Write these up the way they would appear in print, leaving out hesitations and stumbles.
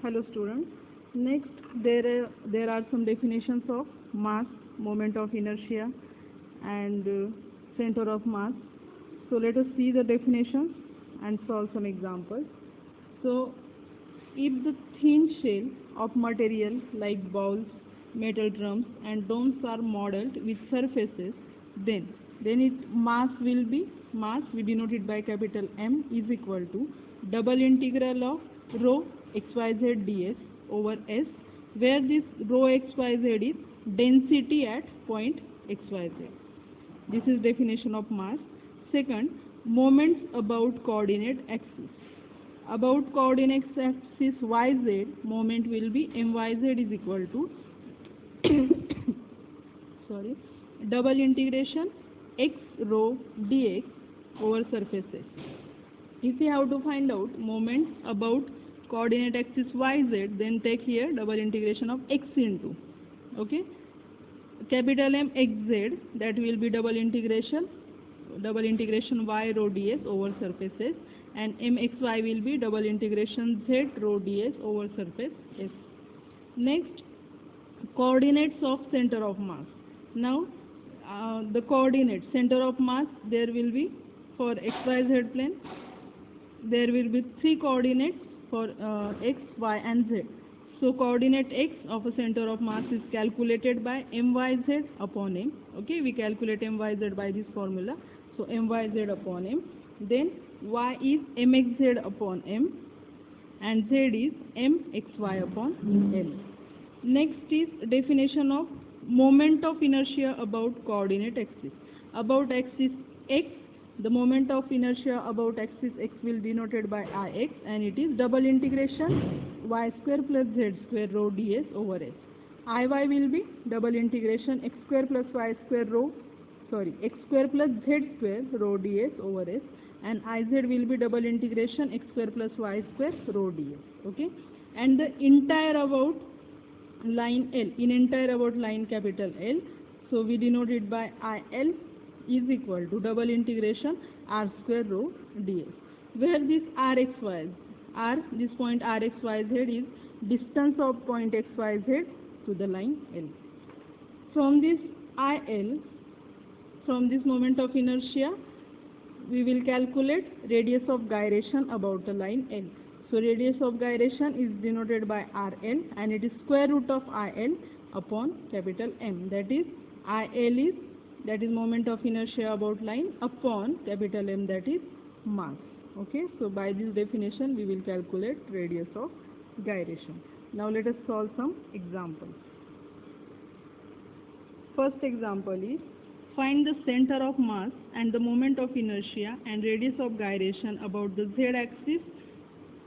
Hello students. Next there are some definitions of mass, moment of inertia and center of mass. So let us see the definitions and solve some examples. So if the thin shell of material like bowls, metal drums and domes are modeled with surfaces, then its mass will be, mass we denote it by capital M, is equal to double integral of rho xyz ds over S, where this rho xyz is density at point xyz. This is definition of mass. Second, moments about coordinate axis. About coordinate axis yz, moment will be myz is equal to sorry, double integration x rho dx over surfaces. If we have to find out moments about coordinate axis yz, then take here double integration of x into, okay, capital M xz, that will be double integration y rho ds over surfaces, and mxy will be double integration z rho ds over surface S. Next, coordinates of center of mass. Now the coordinate center of mass, there will be for xyz plane, there will be three coordinates for x, y and z. So coordinate x of a center of mass is calculated by myz upon m. Okay, we calculate myz by this formula. So myz upon m. Then y is mxz upon m and z is mxy upon l. Next is definition of moment of inertia about coordinate axis. About axis x, the moment of inertia about axis x will be denoted by ix, and it is double integration y square plus z square rho ds over s. Iy will be double integration x square plus y square x square plus z square rho ds over s, and iz will be double integration x square plus y square rho ds. Okay, and the entire about line L, in entire about line capital L, so we denote it by IL is equal to double integration r square rho ds, where this rxy, this point rxyz is distance of point xyz to the line L. From this IL, from this moment of inertia, we will calculate radius of gyration about the line L. So radius of gyration is denoted by RL, and it is square root of IL upon capital M. That is IL is, that is moment of inertia about line, upon capital M, that is mass. Okay, so by this definition we will calculate radius of gyration. Now let us solve some examples. First example is, find the center of mass and the moment of inertia and radius of gyration about the z-axis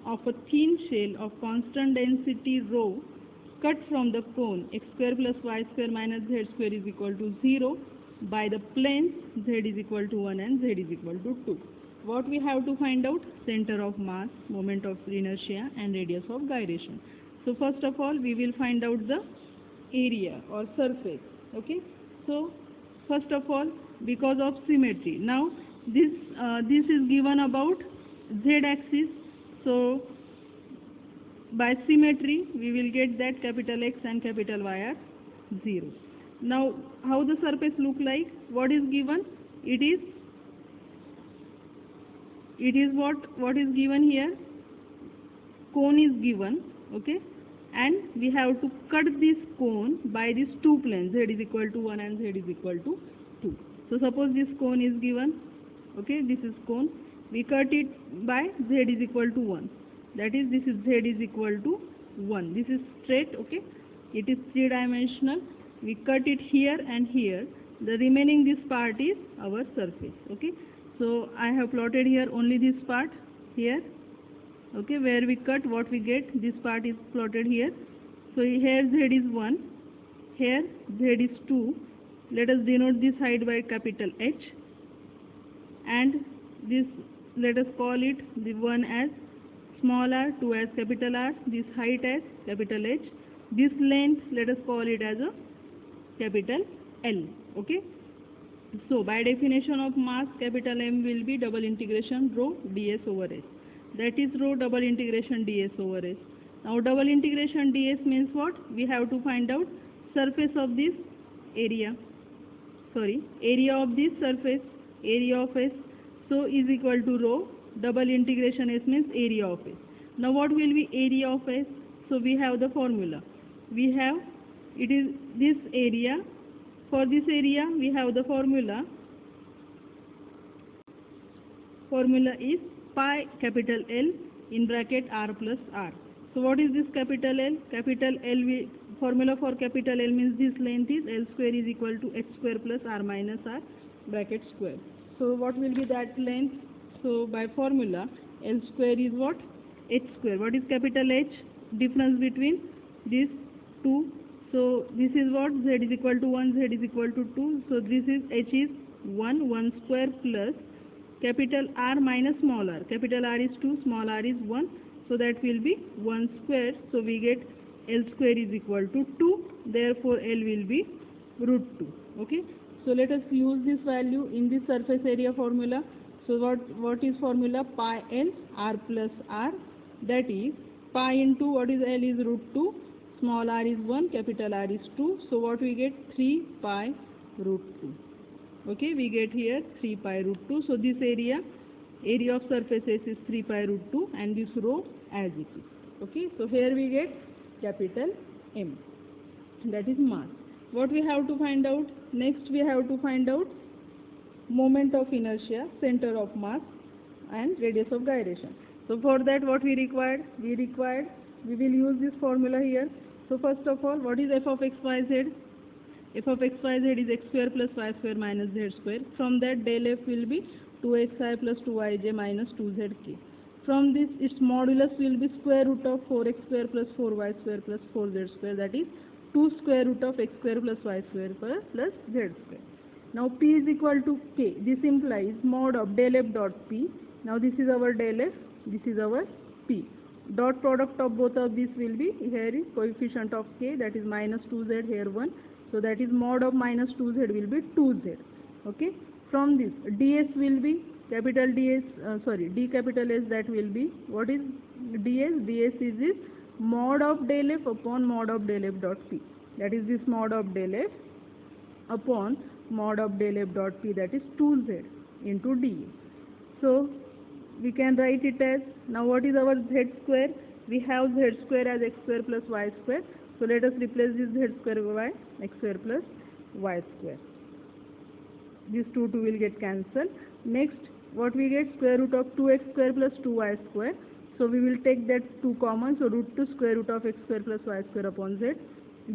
of a thin shell of constant density rho cut from the cone x square plus y square minus z square is equal to 0 by the planes z is equal to 1 and z is equal to 2. What we have to find out? Center of mass, moment of inertia and radius of gyration. So first of all we will find out the area or surface. Okay, so first of all, because of symmetry, now this is given about z-axis. So by symmetry we will get that capital X and capital Y are 0. Now how the surface look like? What is given? It is what is given here? Cone is given, okay, and we have to cut this cone by these two planes, z is equal to 1 and z is equal to 2. So suppose this cone is given, okay, this is cone, we cut it by z is equal to 1, that is this is z is equal to 1. This is straight, okay, it is three-dimensional. We cut it here and here. The remaining this part is our surface. Okay, so I have plotted here only this part here. Okay, where we cut, what we get, this part is plotted here. So here z is 1, here z is 2. Let us denote this height by capital H, and this, let us call it the 1 as small r, 2 as capital R, this height as capital H, this length let us call it as a capital L. Okay, so by definition of mass, capital M will be double integration rho ds over S. That is rho double integration ds over S. Now double integration ds means what? We have to find out surface of this area. Area of this surface, area of S. So is equal to rho. Double integration S means area of S. Now what will be area of S? So we have the formula. We have, it is this area. For this area we have the formula. Formula is pi capital L in bracket R plus R. So what is this capital L? Capital L, formula for capital L means this length is L square is equal to h square plus R minus R bracket square. So what will be that length? So by formula L square is what? H square. What is capital H? Difference between these two. So this is what? Z is equal to 1, Z is equal to 2. So this is H is 1 square plus capital R minus small r. Capital R is 2, small r is 1. So that will be 1 square. So we get L square is equal to 2. Therefore L will be root 2. Okay. So let us use this value in this surface area formula. So what is formula? Pi L R plus R. That is pi into what is L is root 2. Small r is 1. Capital R is 2. So what we get? 3 pi root 2. Okay. We get here 3 pi root 2. So this area of surface S is 3 pi root 2 and this rho as it is. Okay. So here we get capital M. That is mass. What we have to find out? Next we have to find out moment of inertia, center of mass and radius of gyration. So for that what we required? We will use this formula here. So first of all, what is f of x, y, z? F of x, y, z is x square plus y square minus z square. From that del f will be 2xi plus 2yj minus 2zk. From this its modulus will be square root of 4x square plus 4y square plus 4z square, that is 2 square root of x square plus y square plus z square. Now p is equal to k. This implies mod of del f dot p. Now this is our del f, this is our p. Dot product of both of these will be, here is coefficient of k, that is minus 2z, here 1. So that is mod of minus 2z will be 2z. Okay. From this ds will be capital D capital S, that will be, what is ds? ds is this mod of del f upon mod of del f dot p. That is this mod of del f upon mod of del f dot p, that is 2z into dA. So we can write it as, now what is our z square? We have z square as x square plus y square. So let us replace this z square by x square plus y square. These two will get cancelled. Next what we get? Square root of 2x square plus 2y square. So we will take that 2 common. So root 2 square root of x square plus y square upon z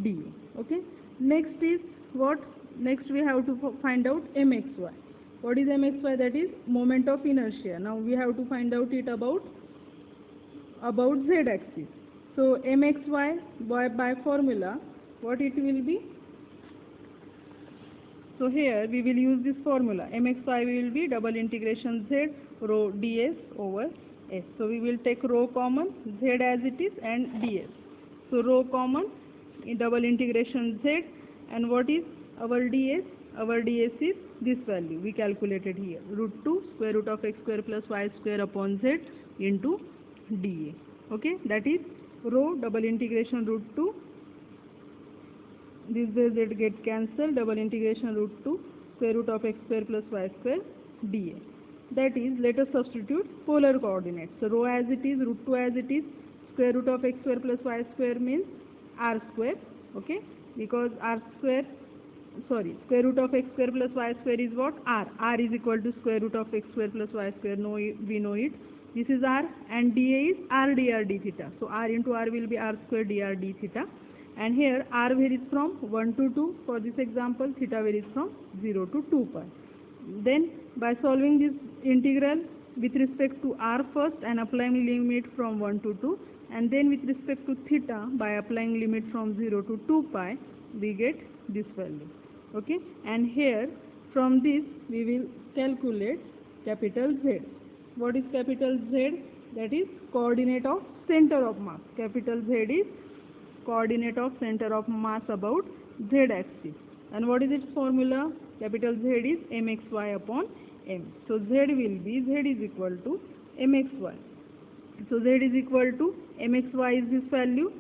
dA. Okay. Next is what? Next we have to find out mxy. What is mxy? That is moment of inertia. Now we have to find out it about z axis. So mxy by formula, what it will be? So here we will use this formula. mxy will be double integration z rho ds over s. So we will take rho common, z as it is, and ds. So rho common in double integration z, and what is our ds? Our ds is this value we calculated here, root 2 square root of x square plus y square upon z into dA. Okay, that is rho double integration root 2, this z get cancelled, double integration root 2 square root of x square plus y square dA. That is, let us substitute polar coordinates. So rho as it is, root 2 as it is, square root of x square plus y square means r square. Okay, because square root of x square plus y square is what? R. R is equal to square root of x square plus y square. No, we know it. This is r, and dA is r dr d theta. So r into r will be r square dr d theta. And here r varies from 1 to 2 for this example, theta varies from 0 to 2 pi. Then by solving this integral with respect to r first and applying limit from 1 to 2, and then with respect to theta by applying limit from 0 to 2 pi, we get this value. Okay, and here from this we will calculate capital Z. What is capital Z? That is coordinate of center of mass. Capital Z is coordinate of center of mass about z axis. And what is its formula? Capital Z is mxy upon m. So Z will be, Z is equal to mxy. So z is equal to mxy is this value,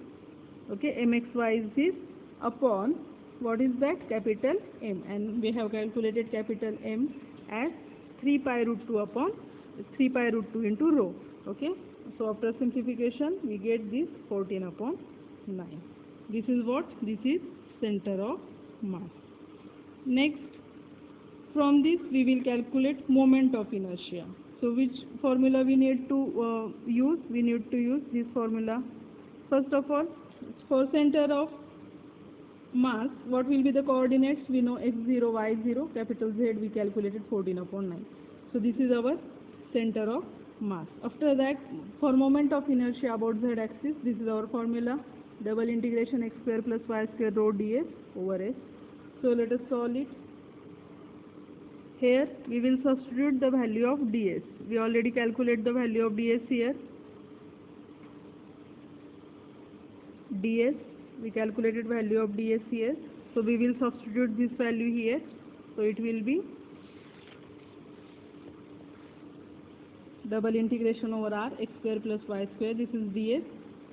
okay, mxy is this upon what is that, capital M, and we have calculated capital M as 3 pi root 2 upon 3 pi root 2 into rho, okay. So after simplification we get this 14 upon 9. This is what? This is center of mass. Next, from this we will calculate moment of inertia. So which formula we need to use? We need to use this formula. First of all, for center of mass, what will be the coordinates? We know x0, y0, capital Z we calculated 14 upon 9. So this is our center of mass. After that, for moment of inertia about Z axis, this is our formula, double integration x square plus y square rho ds over s. So let us solve it. Here we will substitute the value of ds. We already calculate the value of ds here. ds, we calculated value of ds here. So we will substitute this value here. So it will be double integration over r x square plus y square. This is ds,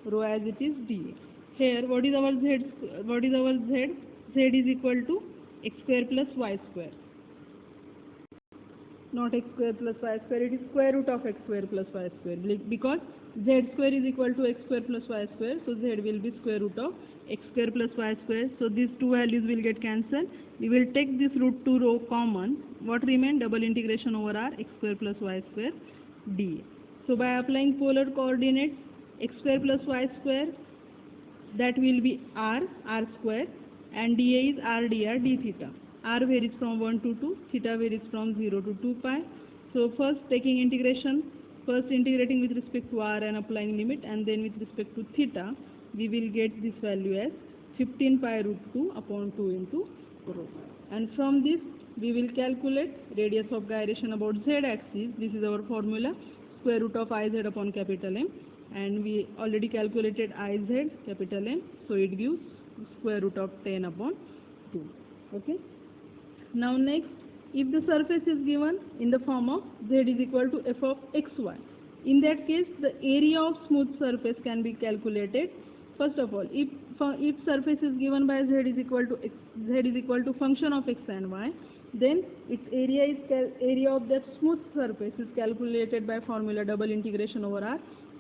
rho as it is dA. Here what is our z? What is our z? Z is equal to x square plus y square. Not x square plus y square, it is square root of x square plus y square, because z square is equal to x square plus y square, so z will be square root of x square plus y square. So these two values will get cancelled. We will take this root 2 rho common. What remain? Double integration over r x square plus y square dA. So by applying polar coordinates, x square plus y square, that will be r square, and dA is r dr d theta. R varies from 1 to 2, theta varies from 0 to 2 pi. So first taking integration, first integrating with respect to r and applying limit, and then with respect to theta, we will get this value as 15 pi root 2 upon 2 into rho. And from this we will calculate radius of gyration about z axis. This is our formula, square root of iz upon capital M, and we already calculated iz, capital M, so it gives square root of 10 upon 2, okay. Now next, if the surface is given in the form of z is equal to f of xy, in that case the area of smooth surface can be calculated. First of all, if surface is given by z is equal to function of x and y, then its area of that smooth surface is calculated by formula double integration over r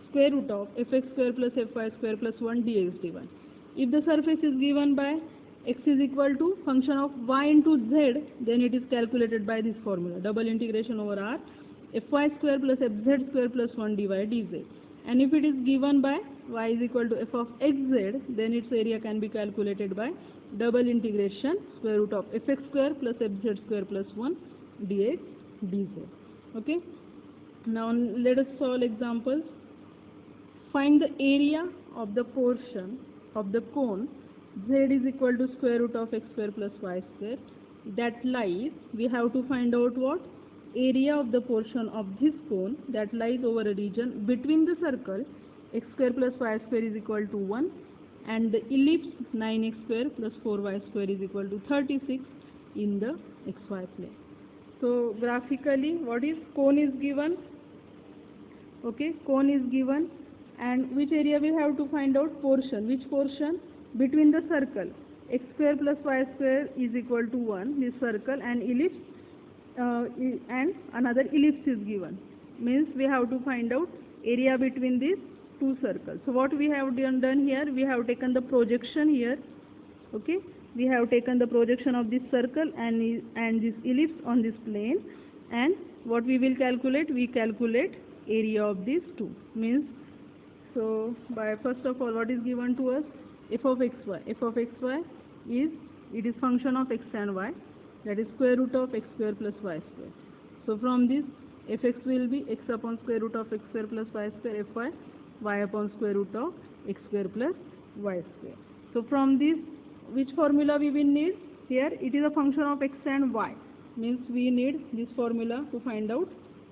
square root of fx square plus fy square plus 1 dx dy. If the surface is given by x is equal to function of y into z, then it is calculated by this formula, double integration over r fy square plus fz square plus 1 dy dz. And if it is given by y is equal to f of xz, then its area can be calculated by double integration square root of fx square plus fz square plus 1 dx dz. Okay. Now let us solve examples. Find the area of the portion of the cone z is equal to square root of x square plus y square that lies, we have to find out what? Area of the portion of this cone that lies over a region between the circle x square plus y square is equal to 1 and the ellipse 9x square plus 4y square is equal to 36 in the xy plane. So graphically, what is cone is given, okay, cone is given, and which area we have to find out? Portion. Which portion? Between the circle x square plus y square is equal to 1, this circle, and ellipse and another ellipse is given, means we have to find out area between these two circles. So what we have done here, we have taken the projection here, okay, we have taken the projection of this circle and this ellipse on this plane, and what we will calculate? We calculate area of these two, means, so by first of all, what is given to us? F of xy. F of xy is, it is function of x and y, that is square root of x square plus y square. So from this, fx will be x upon square root of x square plus y square, fy y upon square root of x square plus y square. So from this, which formula we will need? Here it is a function of x and y, means we need this formula to find out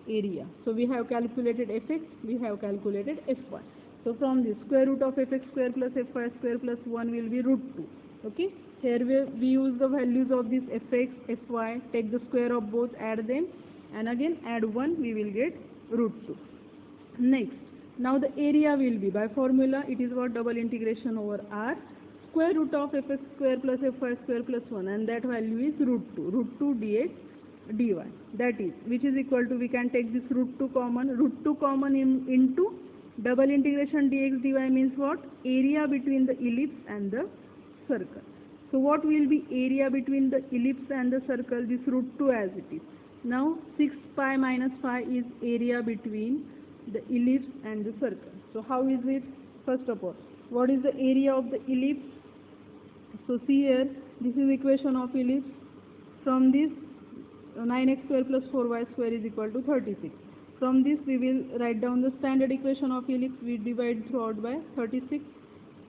area. So we have calculated fx, we have calculated fy. So from this, square root of fx square plus fy square plus 1 will be root 2. Okay. Here we use the values of this fx, fy, take the square of both, add them, and again add 1, we will get root 2. Next, Now the area will be, by formula, it is what, double integration over r, square root of fx square plus fy square plus 1, and that value is root 2 dx dy. That is, which is equal to, we can take this root 2 common into double integration dx dy means what? Area between the ellipse and the circle. So what will be area between the ellipse and the circle? This root 2 as it is. Now 6 pi minus phi is area between the ellipse and the circle. So how is it? First of all, what is the area of the ellipse? So see here, this is equation of ellipse. From this, 9x square plus 4y square is equal to 36. From this we will write down the standard equation of ellipse. We divide throughout by 36.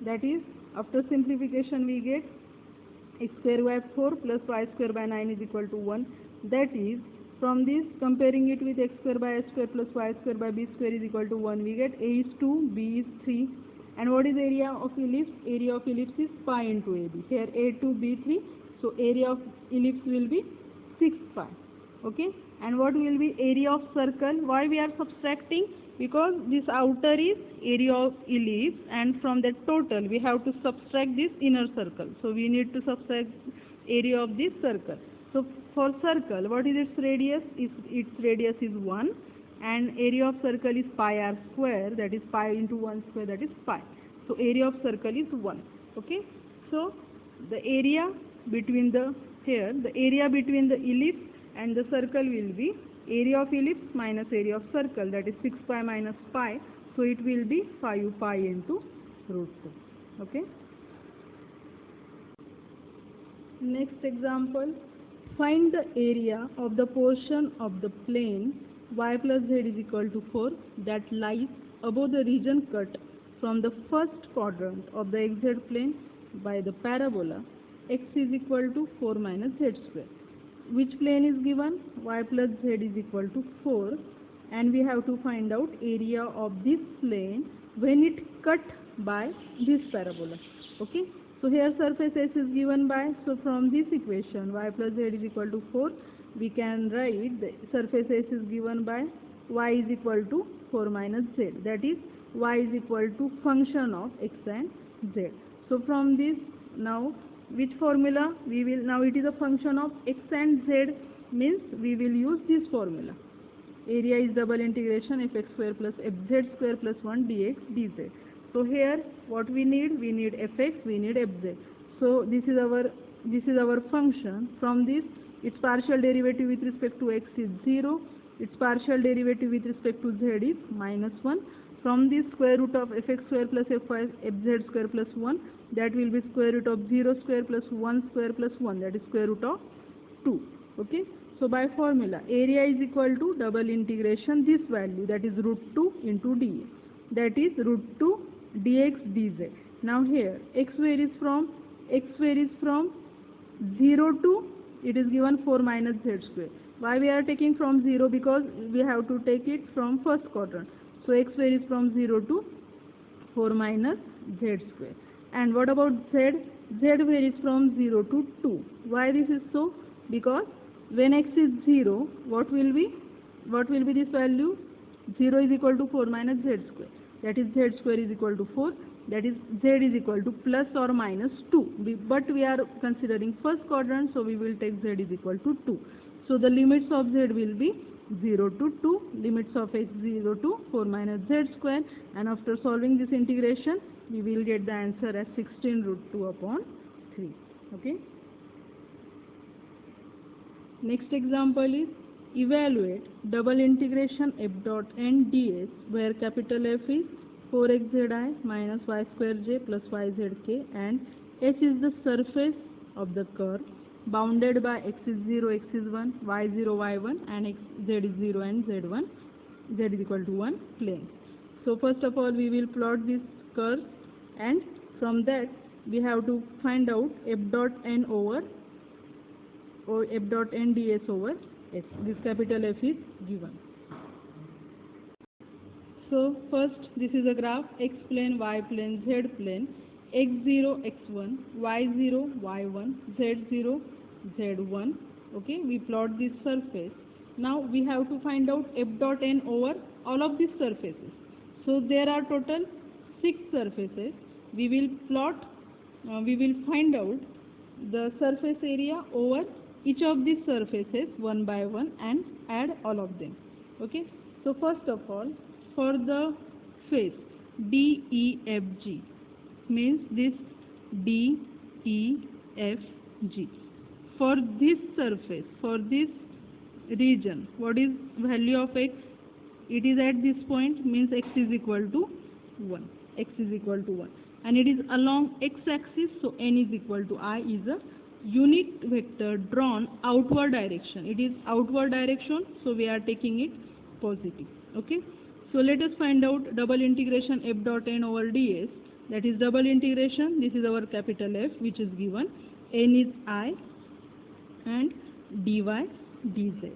That is, after simplification we get x square by 4 plus y square by 9 is equal to 1. That is, from this, comparing it with x square by a square plus y square by b square is equal to 1, we get a is 2, b is 3. And what is area of ellipse? Area of ellipse is pi into ab. Here a 2, b 3. So area of ellipse will be 6 pi. Okay. And what will be area of circle? Why we are subtracting? Because this outer is area of ellipse, and from that total we have to subtract this inner circle. So we need to subtract area of this circle. So for circle, what is its radius? Its radius is 1, and area of circle is pi r square, that is pi into 1 square, that is pi. So area of circle is 1. Okay. So the area between the, here the area between the ellipse and the circle will be area of ellipse minus area of circle, that is 6 pi minus pi. So it will be 5 pi into root 2. Okay. Next example. Find the area of the portion of the plane y plus z is equal to 4 that lies above the region cut from the first quadrant of the xz plane by the parabola x is equal to 4 minus z square. Which plane is given? Y plus z is equal to 4, and we have to find out area of this plane when it cut by this parabola. Okay. So here surface S is given by, so from this equation y plus z is equal to 4, we can write the surface S is given by y is equal to 4 minus z, that is y is equal to function of x and z. So from this, now which formula we will, now it is a function of x and z, means we will use this formula. Area is double integration fx square plus fz square plus 1 dx dz. So here what we need fx, we need fz. So this is our function. From this, its partial derivative with respect to x is 0, its partial derivative with respect to z is minus 1. From this, square root of fx square plus fz square plus 1, that will be square root of 0 square plus 1 square plus 1, that is square root of 2. Okay. So by formula, area is equal to double integration this value, that is root 2 into dx, that is root 2 dx dz. Now here x varies from 0 to, it is given 4 minus z square. Why we are taking from 0? Because we have to take it from first quadrant. So x varies from 0 to 4 minus z square. And what about z? Z varies from 0 to 2. Why this is so? Because when x is 0, what will be this value? 0 is equal to 4 minus z square. That is z square is equal to 4. That is z is equal to plus or minus 2. But we are considering first quadrant, so we will take z is equal to 2. So the limits of z will be 0 to 2, limits of x 0 to 4 minus z square, and after solving this integration, we will get the answer as 16 root 2 upon 3. Okay. Next example is evaluate double integration f dot n ds where capital F is 4xzi minus y square j plus yzk and h is the surface of the curve bounded by x is 0, x is 1, y 0, y1 and x, z is 0 and z1, z is equal to 1 plane. So first of all we will plot this curve, and from that we have to find out f dot n over, or f dot n ds over x. This capital F is given. So first this is a graph, x plane, y plane, z plane, x0, x1, y0, y1, z0, z1. Okay, we plot this surface. Now we have to find out f dot n over all of these surfaces. So there are total 6 surfaces. We will find out the surface area over each of these surfaces one by one and add all of them. Okay. So first of all, for the face DEFG, means this DEFG. For this surface, for this region, what is value of x? It is at this point, means x is equal to 1. X is equal to 1. And it is along x-axis, so n is equal to I is a unit vector drawn outward direction. It is outward direction, so we are taking it positive. Okay. So let us find out double integration f dot n over ds. That is double integration. This is our capital F, which is given. N is I and dy dz.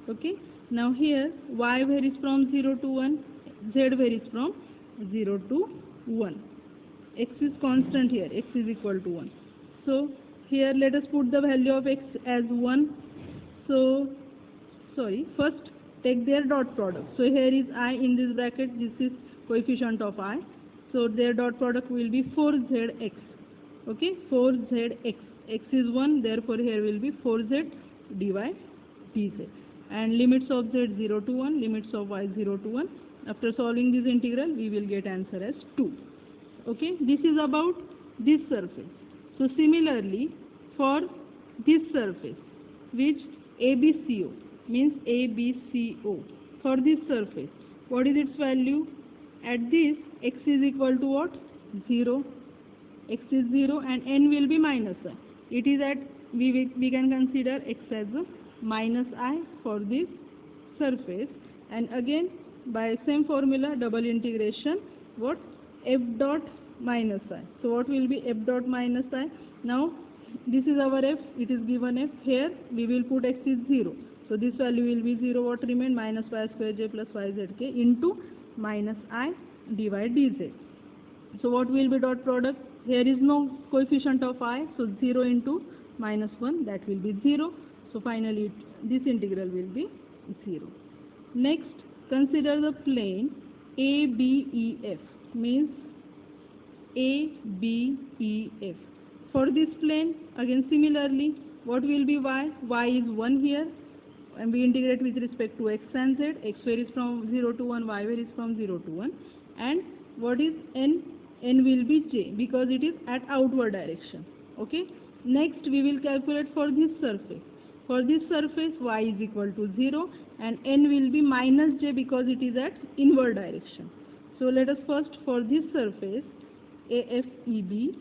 Okay. Now here y varies from 0 to 1, z varies from 0 to 1. X is constant here, x is equal to 1. So here let us put the value of x as 1. So, first take their dot product. So here is I in this bracket, this is coefficient of I. So their dot product will be 4zx. Okay, 4zx. X is 1, therefore here will be 4z dy dz. And limits of z 0 to 1, limits of y 0 to 1. After solving this integral, we will get answer as 2. Okay, this is about this surface. So similarly, for this surface, which ABCO, means ABCO, for this surface, what is its value? At this, x is equal to what? 0. X is 0 and n will be minus I. It is at, we can consider x as a minus I for this surface, and again by same formula, double integration, what? F dot minus I. So what will be f dot minus I? Now this is our f, it is given f. Here we will put x is 0. So this value will be 0. What remain? Minus y square j plus yzk into minus I dy dz. So what will be dot product? Here is no coefficient of I, so 0 into minus 1, that will be 0. So finally this integral will be 0. Next, consider the plane ABEF, means ABEF. For this plane, again similarly, what will be y? Y is 1 here, and we integrate with respect to x and z. X varies from 0 to 1, y varies from 0 to 1. And what is n? N will be j, because it is at outward direction. Okay. Next, we will calculate for this surface. For this surface, y is equal to 0 and n will be minus j, because it is at inward direction. So let us first, for this surface, AFEB,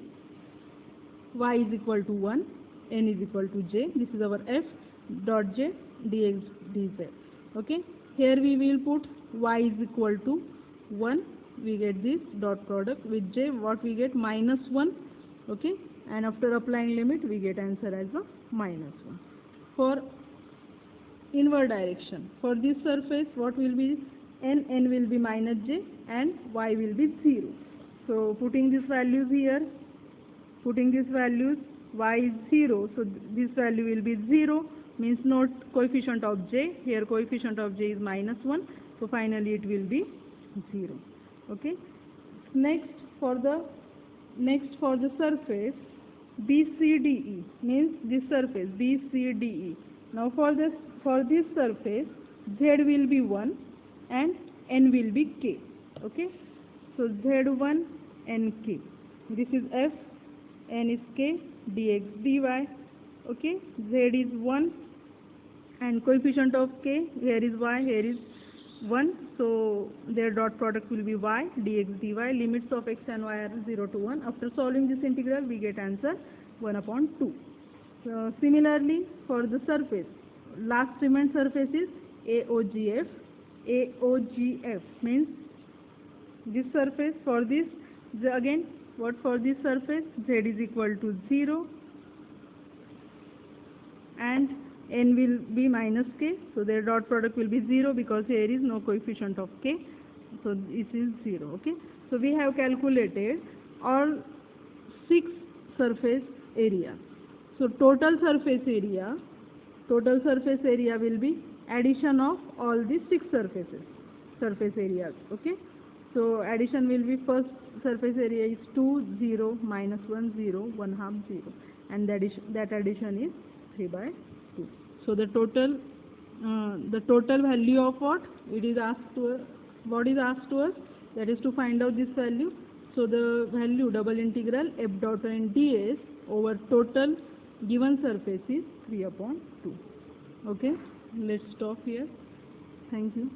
y is equal to 1, n is equal to j. This is our f dot j dx dz. Okay. Here we will put y is equal to 1. We get this dot product with j. What we get? Minus 1. Okay. And after applying limit, we get answer as a minus 1. For inward direction, for this surface, what will be? N will be minus j and y will be 0. So putting these values here, y is 0, so this value will be 0, means not coefficient of j. Here coefficient of j is minus 1, so finally it will be 0. Okay. Next for the surface BCDE, means this surface BCDE. Now for this surface, z will be 1 and n will be k. Okay. So z1 n k. This is f, n is k, dx dy. Okay. Z is 1 and coefficient of k, here is y, here is 1. So their dot product will be y dx dy. Limits of x and y are 0 to 1. After solving this integral, we get answer 1 upon 2. So similarly, for the surface, last remained surface is AOGF. AOGF means this surface. For this, again, what for this surface? Z is equal to 0 and n will be minus k. So their dot product will be 0, because here is no coefficient of k. So this is 0. Okay. So we have calculated all 6 surface area. So total surface area will be addition of all these 6 surface areas. Okay. So addition will be first surface area is 2, 0, minus 1, 0, 1 half 0, and that addition is 3 by 2. So the total value of what it is asked to us, what is asked to us, that is to find out this value. So the value double integral f dot n ds over total given surface is 3 upon 2. Okay, let's stop here. Thank you.